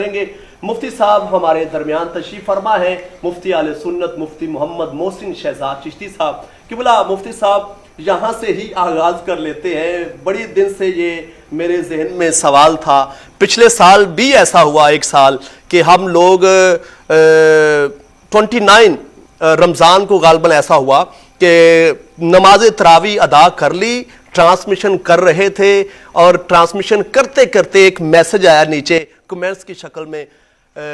करेंगे। मुफ्ती साहब हमारे दरमियान तशरीफ फरमा है, मुफ्ती आले सुन्नत मुफ्ती मोहम्मद मोहसिन शहजाद चिश्ती साहब। किबला मुफ्ती साहब यहाँ से ही आगाज कर लेते हैं। बड़ी दिन से ये मेरे जहन में सवाल था, पिछले साल भी ऐसा हुआ एक साल कि हम लोग 29 रमज़ान को गालबन ऐसा हुआ कि नमाज तरावी अदा कर ली, ट्रांसमिशन कर रहे थे और ट्रांसमिशन करते करते एक मैसेज आया नीचे कमेंट्स की शक्ल में,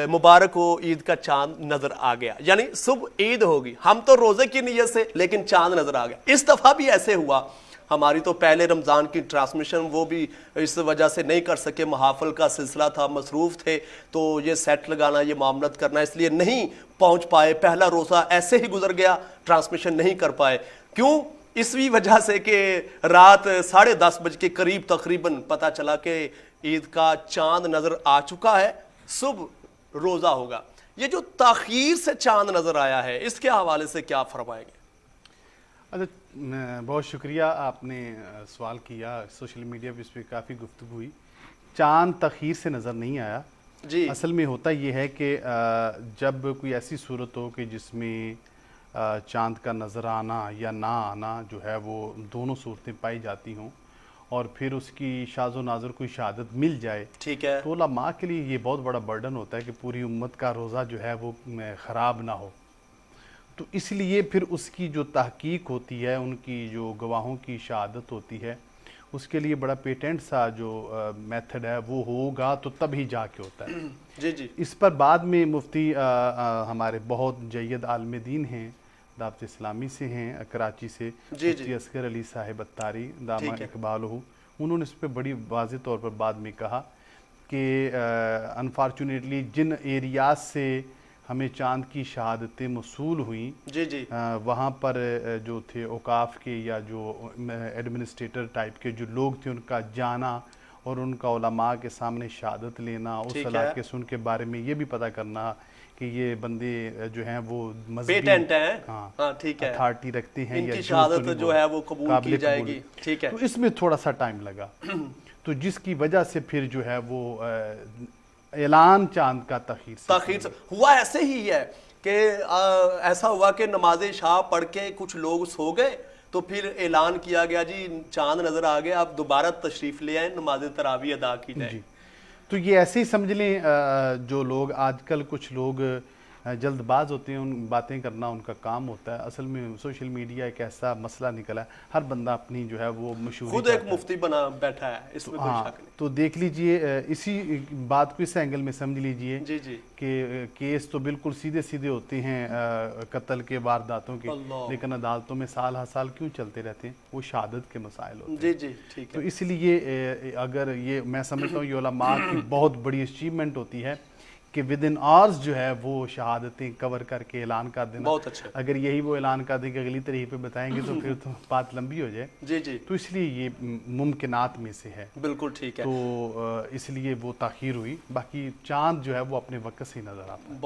मुबारक हो ईद का चांद नजर आ गया। यानी सुबह ईद होगी, हम तो रोजे की नीयत से, लेकिन चांद नजर आ गया। इस दफा भी ऐसे हुआ। हमारी तो पहले रमजान की ट्रांसमिशन वो भी इस वजह से नहीं कर सके, महाफल का सिलसिला था, मसरूफ थे, तो ये सेट लगाना, ये मामलत करना, इसलिए नहीं पहुंच पाए। पहला रोजा ऐसे ही गुजर गया, ट्रांसमिशन नहीं कर पाए। क्यों? इसी वजह से कि रात 10:30 बजे के करीब तकरीबन पता चला कि ईद का चांद नजर आ चुका है, सुबह रोजा होगा। ये जो ताखीर से चांद नजर आया है, इसके हवाले से क्या फरमाएंगे? अच्छा, बहुत शुक्रिया, आपने सवाल किया। सोशल मीडिया पे इस पर काफ़ी गुफ्तगू हुई। चांद तखीर से नज़र नहीं आया जी। असल में होता ये है कि जब कोई ऐसी सूरत हो कि जिसमें चांद का नज़र आना या ना आना जो है वो दोनों सूरतें पाई जाती हों और फिर उसकी शाज़ो नाज़र कोई शहादत मिल जाए, ठीक है, तो उलमा के लिए ये बहुत बड़ा बर्डन होता है कि पूरी उम्मत का रोज़ा जो है वो ख़राब ना हो। तो इसलिए फिर उसकी जो तहकीक होती है, उनकी जो गवाहों की शहादत होती है, उसके लिए बड़ा पेटेंट सा जो मेथड है वो होगा, तो तभी जाके होता है। जी जी। इस पर बाद में मुफ्ती हमारे बहुत जय्यद आलिम दीन हैं, दावत इस्लामी से हैं, कराची से, मुफ्ती असगर अली साहिब अत्तारी दामा इकबालहू, उन्होंने इस पर बड़ी वाज़ेह तौर पर बाद में कहा कि अनफॉर्चुनेटली जिन एरियाज से हमें चांद की शहादतें मौसूल हुई, जी जी, वहाँ पर जो थे औकाफ के या जो एडमिनिस्ट्रेटर टाइप के जो लोग थे, उनका जाना और उनका उलमा के सामने शहादत लेना, उस इलाके से उनके बारे में ये भी पता करना कि ये बंदे जो हैं वो पेटेंट हैं, हाँ ठीक है, अथॉरिटी रखते हैं, इनकी शहादत जो है वो कबूल की जाएगी। ठीक है, तो इसमें थोड़ा सा टाइम लगा तो जिसकी वजह से फिर जो है वो ऐलान चांद का तखीर से हुआ। ऐसे ही है कि ऐसा हुआ कि नमाज शाह पढ़ के कुछ लोग सो गए, तो फिर ऐलान किया गया जी चांद नजर आ गया, आप दोबारा तशरीफ ले आए, नमाज तरावी अदा की जाए। तो ये ऐसे ही समझ लें, जो लोग आजकल कुछ लोग जल्दबाज होते हैं, उन बातें करना उनका काम होता है। असल में सोशल मीडिया एक ऐसा मसला निकला है, हर बंदा अपनी जो है वो मशहूरी, खुद एक मुफ्ती बना बैठा है, इसमें कोई शक नहीं। तो देख लीजिए, इसी बात को इस एंगल में समझ लीजिए जी जी कि केस तो बिल्कुल सीधे सीधे होते हैं कत्ल के, वारदातों के, लेकिन अदालतों में साल हर साल क्यों चलते रहते हैं? वो शहादत के मसाइल होते हैं। जी जी, ठीक है। तो इसलिए अगर ये मैं समझता हूँ ये उलमा की बहुत बड़ी अचीवमेंट होती है कि विद इन आवर्स जो है वो शहादतें कवर करके ऐलान कर देना। बहुत अच्छा। अगर यही वो ऐलान कर दें कि अगली तारीख पे बताएंगे तो फिर तो बात लंबी हो जाए। जी जी, तो इसलिए ये मुमकिनात में से है। बिल्कुल ठीक है। तो इसलिए वो ताखीर हुई, बाकी चांद जो है वो अपने वक्त से ही नजर आता है।